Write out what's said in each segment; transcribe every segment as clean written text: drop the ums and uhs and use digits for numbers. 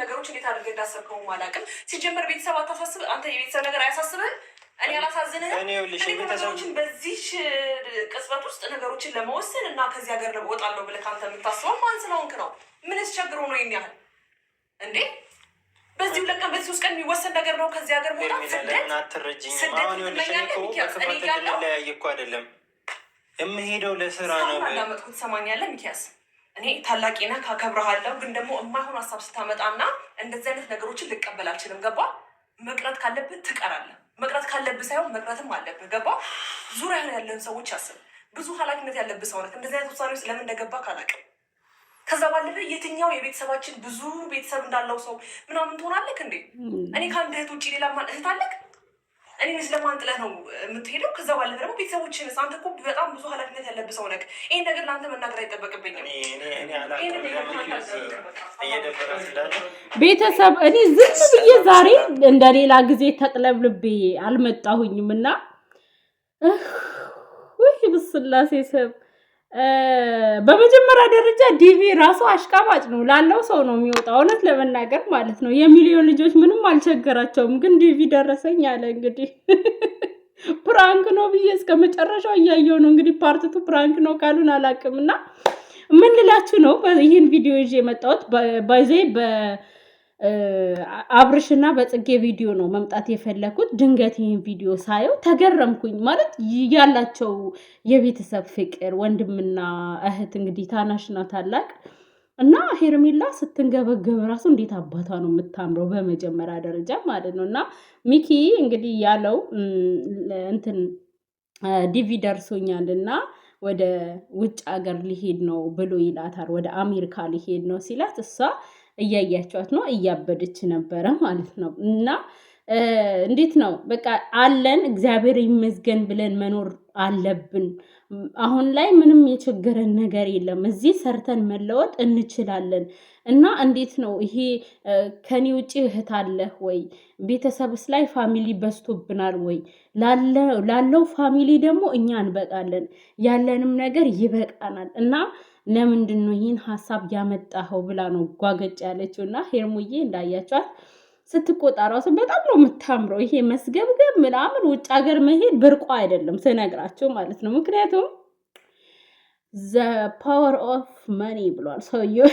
ነገሮች እንዴት አድርገህ እንዳሰብከው ማላቅም ሲጀመር ቤተሰብ አታሳስብ አንተ የቤተሰብ ነገር አያሳስብህ እኔ አላሳዝንህ እኔ ነገሮችን በዚህ ቅጽበት ውስጥ ነገሮችን ለመወሰን እና ከዚህ ሀገር ለወጣለሁ ብለህ አንተ የምታስበው ማን ስለሆንክ ነው ምንስ ቸግሮ ነው የሚያህል እንዴ በዚህ ለቀን በዚህ ውስጥ ቀን የሚወሰን ነገር ነው ከዚህ ሀገር መውጣት ስደት አሁን እኮ አይደለም የምሄደው ለስራ ነው እንዳመጥኩት ሰማኛለህ ሚኪያስ እኔ ታላቂና ካከብረሃለሁ ግን ደግሞ የማይሆን ሀሳብ ስታመጣና እንደዚህ አይነት ነገሮችን ልቀበል አልችልም ገባ መቅረት ካለብህ ትቀራለህ መቅረት ካለብህ ሳይሆን መቅረትም አለብህ ገባ ዙሪያ ያለን ሰዎች አስብ ብዙ ኃላፊነት ያለብህ ሰው ነህ እንደዚህ አይነት ውሳኔ ውስጥ ለምን እንደገባ ካላቅም ከዛ ባለፈ የትኛው የቤተሰባችን ብዙ ቤተሰብ እንዳለው ሰው ምናምን ትሆናለህ እንዴ እኔ ከአንድ እህት ውጭ ሌላ እህት አለክ እኔ ስለማን ጥለህ ነው የምትሄደው ከዛ ባለፈ ደግሞ ቤተሰቦችን አንተ እኮ በጣም ብዙ ኃላፊነት ያለብህ ሰው ነህ ይሄን ነገር ለአንተ መናገር አይጠበቅብኝም ቤተሰብ እኔ ዝም ብዬ ዛሬ እንደሌላ ጊዜ ተቅለብልቤ አልመጣሁኝም እና ወይ ብስላሴ ሰብ በመጀመሪያ ደረጃ ዲቪ ራሱ አሽቃባጭ ነው ላለው ሰው ነው የሚወጣው እውነት ለመናገር ማለት ነው የሚሊዮን ልጆች ምንም አልቸገራቸውም ግን ዲቪ ደረሰኝ አለ እንግዲህ ፕራንክ ነው ብዬ እስከመጨረሻው እያየው ነው እንግዲህ ፓርት 2 ፕራንክ ነው ካሉን አላቅምና ምን ልላችሁ ነው ይሄን ቪዲዮ ይዤ የመጣሁት ባይዘይ አብርሽና በጽጌ ቪዲዮ ነው መምጣት የፈለኩት ድንገት ይሄን ቪዲዮ ሳየው ተገረምኩኝ ማለት ያላቸው የቤተሰብ ፍቅር ወንድምና እህት እንግዲህ ታናሽና ታላቅ እና ሄርሜላ ስትንገበገብ ራሱ እንዴት አባቷ ነው የምታምረው በመጀመሪያ ደረጃ ማለት ነውና ሚኪ እንግዲህ ያለው እንትን ዲቪ ደርሶኛልና ወደ ውጭ ሀገር ሊሄድ ነው ብሎ ይላታል ወደ አሜሪካ ሊሄድ ነው ሲላት እሷ እያያቸዋት ነው እያበደች ነበረ ማለት ነው እና እንዴት ነው በቃ አለን እግዚአብሔር ይመስገን ብለን መኖር አለብን አሁን ላይ ምንም የቸገረን ነገር የለም እዚህ ሰርተን መለወጥ እንችላለን እና እንዴት ነው ይሄ ከኔ ውጪ እህት አለ ወይ ቤተሰብስ ላይ ፋሚሊ በስቶብናል ወይ ላለው ፋሚሊ ደግሞ እኛ እንበቃለን ያለንም ነገር ይበቃናል እና ለምንድን ነው ይሄን ሐሳብ ያመጣው ብላ ነው ጓገጭ ያለችውና ሄርሙዬ እንዳያቻት ስትቆጣራው በጣም ነው የምታምረው ይሄ መስገብገብ ምናምን ውጭ ሀገር መሄድ ብርቋ አይደለም ተነግራቸው ማለት ነው ምክንያቱም the power of money ብሏል ሰውዬው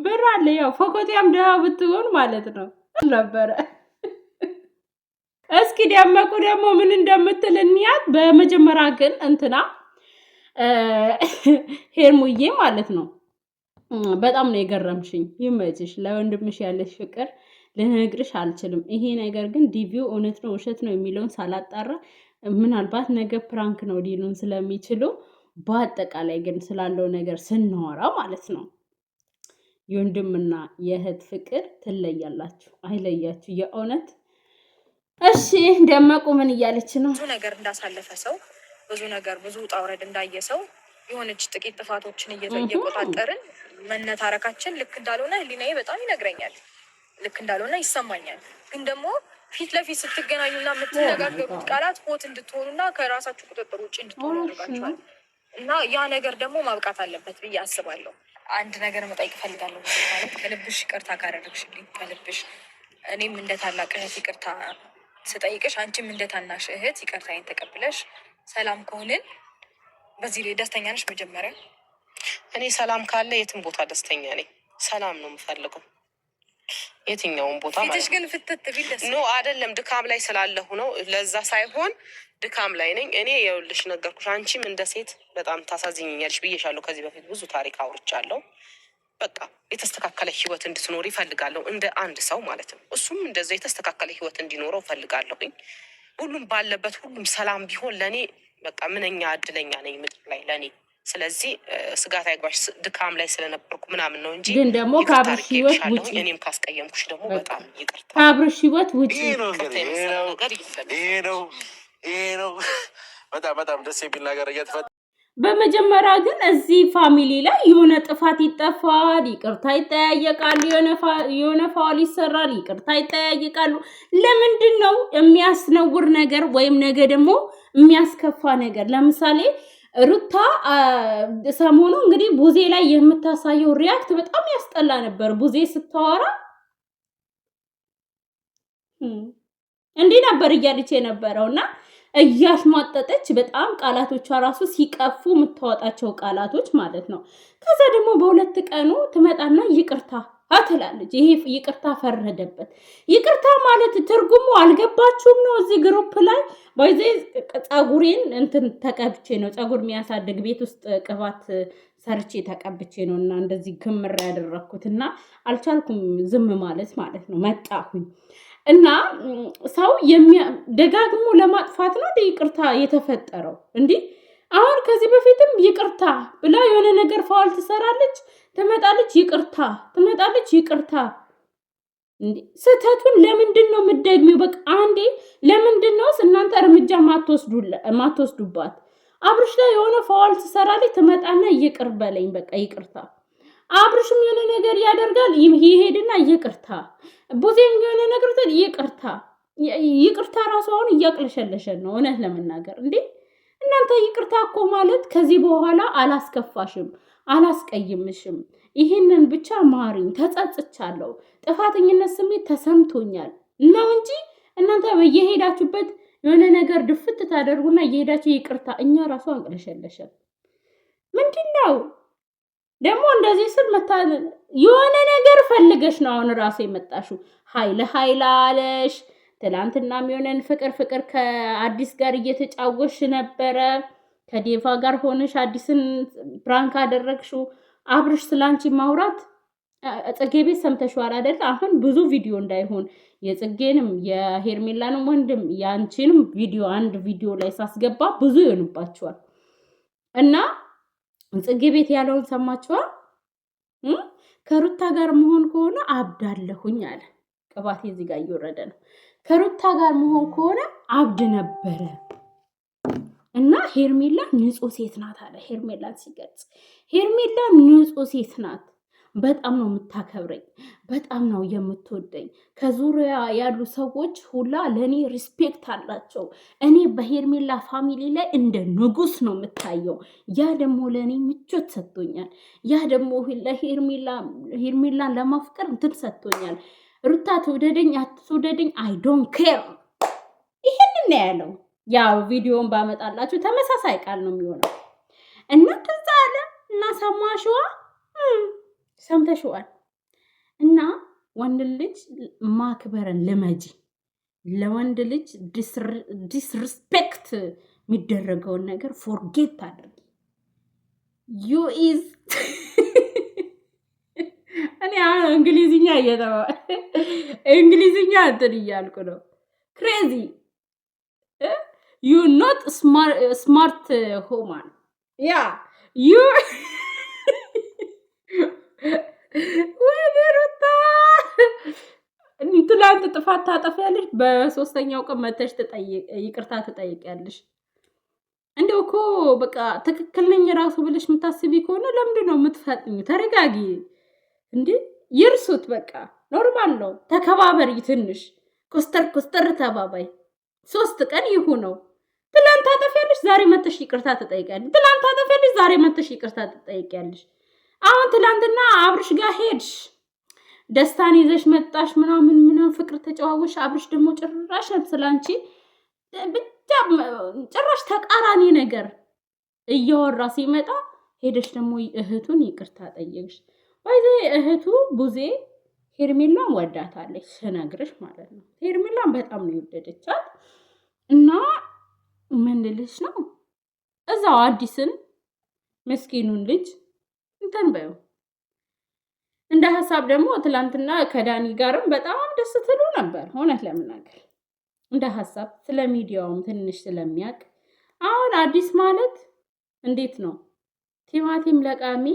ብር አለ ያው ፈቆቲያም ደሃ ብትሆን ማለት ነው ነበር እስኪ ደመቁ ደግሞ ምን እንደምትል እንያት በመጀመሪያ ግን እንትና ሄርሙዬ ማለት ነው በጣም ነው የገረምሽኝ ይመችሽ ለወንድምሽ ያለሽ ፍቅር ልነግርሽ አልችልም ይሄ ነገር ግን ዲቪው እውነት ነው ውሸት ነው የሚለውን ሳላጣራ ምናልባት ነገ ፕራንክ ነው ሊሉን ስለሚችሉ በአጠቃላይ ግን ስላለው ነገር ስናወራ ማለት ነው የወንድምና የእህት ፍቅር ትለያላችሁ አይለያችሁ የእውነት እሺ ደመቁ ምን እያለች ነው ብዙ ነገር እንዳሳለፈ ሰው ብዙ ነገር ብዙ ጣውረድ እንዳየ ሰው የሆነች ጥቂት ጥፋቶችን እየቆጣጠርን መነታረካችን ልክ እንዳልሆነ ህሊናዬ በጣም ይነግረኛል ልክ እንዳልሆነ ይሰማኛል ግን ደግሞ ፊት ለፊት ስትገናኙና የምትነጋገሩት ቃላት ሆት እንድትሆኑና ከራሳችሁ ቁጥጥር ውጭ እንድትሆኑ ያደርጋችኋል እና ያ ነገር ደግሞ ማብቃት አለበት ብዬ አስባለሁ አንድ ነገር መጠየቅ ፈልጋለሁ ማለት ከልብሽ ይቅርታ ካደረግሽልኝ ከልብሽ እኔም እንደ ታላቅ እህት ይቅርታ ስጠይቅሽ አንቺም እንደ ታናሽ እህት ይቅርታዬን ተቀብለሽ ሰላም ከሆነን በዚህ ላይ ደስተኛ ነሽ መጀመሪያ እኔ ሰላም ካለ የትም ቦታ ደስተኛ ነኝ ሰላም ነው የምፈልገው የትኛውን ቦታ ማለት ፊትሽ ግን ፍትት ቢልስ ነው አይደለም ድካም ላይ ስላለሁ ነው ለዛ ሳይሆን ድካም ላይ ነኝ እኔ የውልሽ ነገርኩሽ አንቺም እንደ ሴት በጣም ታሳዝኝኛለሽ ብዬሻለሁ ከዚህ በፊት ብዙ ታሪክ አውርቻለሁ በቃ የተስተካከለ ህይወት እንድትኖር ይፈልጋለሁ እንደ አንድ ሰው ማለት ነው እሱም እንደዛ የተስተካከለ ህይወት እንዲኖረው ፈልጋለሁኝ ሁሉም ባለበት ሁሉም ሰላም ቢሆን ለኔ በቃ ምንኛ እድለኛ ነኝ ምድር ላይ ለኔ ስለዚህ ስጋት አይግባሽ ድካም ላይ ስለነበርኩ ምናምን ነው እንጂ ግን ደግሞ ከአብርሽ ህይወት ውጪ እኔም ካስቀየምኩሽ ደግሞ በጣም ይቅርታ ከአብርሽ ህይወት ውጪ ይሄ ነው በጣም ደስ የሚል ነገር እየተፈጠረ በመጀመሪያ ግን እዚህ ፋሚሊ ላይ የሆነ ጥፋት ይጠፋል ይቅርታ ይጠያየቃሉ የሆነ ፋውል ይሰራል ይቅርታ ይጠያየቃሉ ለምንድነው የሚያስነውር ነገር ወይም ነገ ደግሞ የሚያስከፋ ነገር ለምሳሌ ሩታ ሰሞኑ እንግዲህ ቡዜ ላይ የምታሳየው ሪያክት በጣም ያስጠላ ነበር። ቡዜ ስታወራ እንዲህ ነበር እያለች የነበረውና እያሽሟጠጠች በጣም ቃላቶቿ ራሱ ሲቀፉ የምታወጣቸው ቃላቶች ማለት ነው። ከዛ ደግሞ በሁለት ቀኑ ትመጣና ይቅርታ አትላለች። ይሄ ይቅርታ ፈረደበት። ይቅርታ ማለት ትርጉሙ አልገባችሁም ነው? እዚህ ግሩፕ ላይ ባይዜ ፀጉሬን እንትን ተቀብቼ ነው ፀጉር የሚያሳድግ ቤት ውስጥ ቅባት ሰርቼ ተቀብቼ ነው እና እንደዚህ ክምር ያደረኩትና አልቻልኩም ዝም ማለት ነው። መጣሁኝ እና ሰው ደጋግሞ ለማጥፋት ነው ይቅርታ የተፈጠረው እንዴ? አሁን ከዚህ በፊትም ይቅርታ ብላ የሆነ ነገር ፋውል ትሰራለች፣ ትመጣለች፣ ይቅርታ ትመጣለች፣ ይቅርታ። እንዴ ስህተቱን ለምንድን ነው የምትደግሚው? በቃ አንዴ ለምንድን ነው እናንተ እርምጃ ማትወስዱባት? አብርሽ ላይ የሆነ ፋውል ትሰራለች፣ ትመጣና ይቅር በለኝ በቃ ይቅርታ። አብርሽም የሆነ ነገር ያደርጋል፣ ይሄድና ይቅርታ። ቡዜም የሆነ ነገር ይቅርታ። ይቅርታ ራሱ አሁን እያቅለሸለሸን ነው እውነት ለመናገር እንዴ። እናንተ ይቅርታ እኮ ማለት ከዚህ በኋላ አላስከፋሽም፣ አላስቀይምሽም፣ ይህንን ብቻ ማሪኝ፣ ተጸጽቻለሁ፣ ጥፋተኝነት ስሜት ተሰምቶኛል ነው እንጂ እናንተ በየሄዳችሁበት የሆነ ነገር ድፍት ታደርጉና እየሄዳችሁ ይቅርታ። እኛ ራሱ አንቅለሸለሸን ምንድን ነው ደግሞ እንደዚህ ስል የሆነ ነገር ፈልገሽ ነው አሁን ራሱ የመጣሽው። ኃይል አለሽ። ትላንትናም የሆነን ፍቅር ከአዲስ ጋር እየተጫወሽ ነበረ። ከዴቫ ጋር ሆነሽ አዲስን ፕራንክ አደረግሽው። አብርሽ ስላንቺ ማውራት ጽጌ ቤት ሰምተሽዋል አይደል? አሁን ብዙ ቪዲዮ እንዳይሆን የጽጌንም የሄርሜላንም ወንድም ያንቺንም ቪዲዮ አንድ ቪዲዮ ላይ ሳስገባ ብዙ ይሆንባቸዋል እና ጽጌ ቤት ያለውን ሰማችኋል? ከሩታ ጋር መሆን ከሆነ አብዳለሁኝ አለ። ቅባቴ እዚህ ጋር እየወረደ ነው። ከሩታ ጋር መሆን ከሆነ አብድ ነበረ እና ሄርሜላ ንጹህ ሴት ናት አለ። ሄርሜላን ሲገልጽ ሄርሜላ ንጹህ ሴት ናት። በጣም ነው የምታከብረኝ፣ በጣም ነው የምትወደኝ። ከዙሪያ ያሉ ሰዎች ሁላ ለእኔ ሪስፔክት አላቸው። እኔ በሄርሜላ ፋሚሊ ላይ እንደ ንጉስ ነው የምታየው። ያ ደግሞ ለእኔ ምቾት ሰጥቶኛል። ያ ደግሞ ሄርሜላን ለማፍቀር እንትን ሰጥቶኛል። ሩታ ትውደደኝ አትውደደኝ አይ ዶንት ኬር። ይሄንን ነው ያለው። ያው ቪዲዮን ባመጣላችሁ ተመሳሳይ ቃል ነው የሚሆነው እና ከዛ አለ እና ሰማሽዋ ሰምተሽዋል። እና ወንድ ልጅ ማክበርን ልመጂ። ለወንድ ልጅ ዲስሪስፔክት የሚደረገውን ነገር ፎርጌት አድርጊ። ዩ ኢዝ እኔ አሁን እንግሊዝኛ እንግሊዝኛ እንትን እያልኩ ነው። ክሬዚ ዩ ኖት ስማርት ሆማን ያ ዩ ወይኔ ሩታ ትላንት ጥፋት ታጠፊያለሽ፣ በሶስተኛው ቀን መተሽ ይቅርታ ትጠይቂያለሽ። እንደው እኮ በቃ ትክክል ነኝ ራሱ ብለሽ የምታስቢ ከሆነ ለምንድን ነው የምትፈጥኙ? ተረጋጊ እንዴ! ይርሱት በቃ ኖርማል ነው። ተከባበሪ፣ ትንሽ ኮስተር ተባባይ። 3 ቀን ይሁነው። ትላንት ታጠፊያለሽ፣ ዛሬ መተሽ ይቅርታ ትጠይቂያለሽ። ትላንት ታጠፊያለሽ፣ ዛሬ መተሽ ይቅርታ ትጠይቂያለሽ። አሁን ትላንትና አብርሽ ጋር ሄድሽ፣ ደስታን ይዘሽ መጣሽ፣ ምናምን ፍቅር ተጨዋወሽ። አብርሽ ደግሞ ጭራሽ ስላንቺ ብቻ ጭራሽ ተቃራኒ ነገር እያወራ ሲመጣ ሄደሽ ደግሞ እህቱን ይቅርታ ጠየቅሽ። ባይዘ እህቱ ቡዜ ሄርሜላን ወዳታለች ስነግርሽ ማለት ነው። ሄርሜላን በጣም ነው የወደደቻት እና ምን ልልሽ ነው እዛው አዲስን ምስኪኑን ልጅ እንትን በይው። እንደ ሀሳብ ደግሞ ትላንትና ከዳኒ ጋርም በጣም ደስ ትሉ ነበር። እውነት ለምናገር እንደ ሀሳብ ስለ ሚዲያውም ትንሽ ስለሚያውቅ አሁን አዲስ ማለት እንዴት ነው ቲማቲም ለቃሚ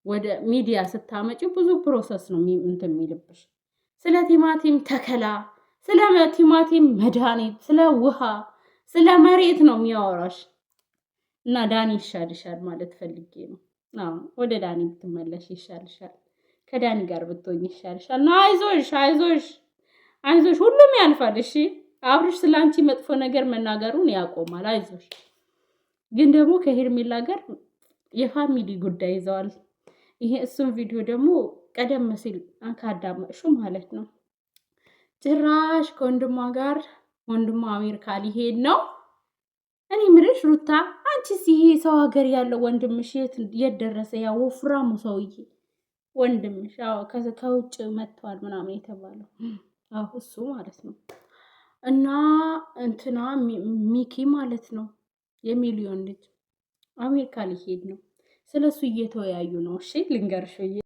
ወደ ሚዲያ ስታመጪ ብዙ ፕሮሰስ ነው እንትን የሚልብሽ። ስለ ቲማቲም ተከላ፣ ስለ ቲማቲም መድኃኒት፣ ስለ ውሃ፣ ስለ መሬት ነው የሚያወራሽ እና ዳኒ ይሻልሻል ማለት ፈልጌ ነው። ወደ ዳኒ ብትመለሽ ይሻልሻል። ከዳኒ ጋር ብትሆኝ ይሻልሻል። እና አይዞሽ ሁሉም ያልፋል። እሺ አብርሽ ስላንቺ መጥፎ ነገር መናገሩን ያቆማል። አይዞሽ ግን ደግሞ ከሄርሜላ ጋር የፋሚሊ ጉዳይ ይዘዋል። ይሄ እሱን ቪዲዮ ደግሞ ቀደም ሲል ካዳመጥሹ ማለት ነው ጭራሽ ከወንድሟ ጋር ወንድሟ አሜሪካ ሊሄድ ነው። እኔ ምልሽ ሩታ አንቺስ ይሄ ሰው ሀገር ያለው ወንድምሽ የት ደረሰ? ያ ወፍራሙ ሰውዬ ወንድምሽ ከውጭ መጥቷል ምናምን የተባለው እሱ ማለት ነው። እና እንትና ሚኪ ማለት ነው የሚሊዮን ልጅ አሜሪካ ሊሄድ ነው። ስለሱ እየተወያዩ ነው። እሺ ልንገርሽ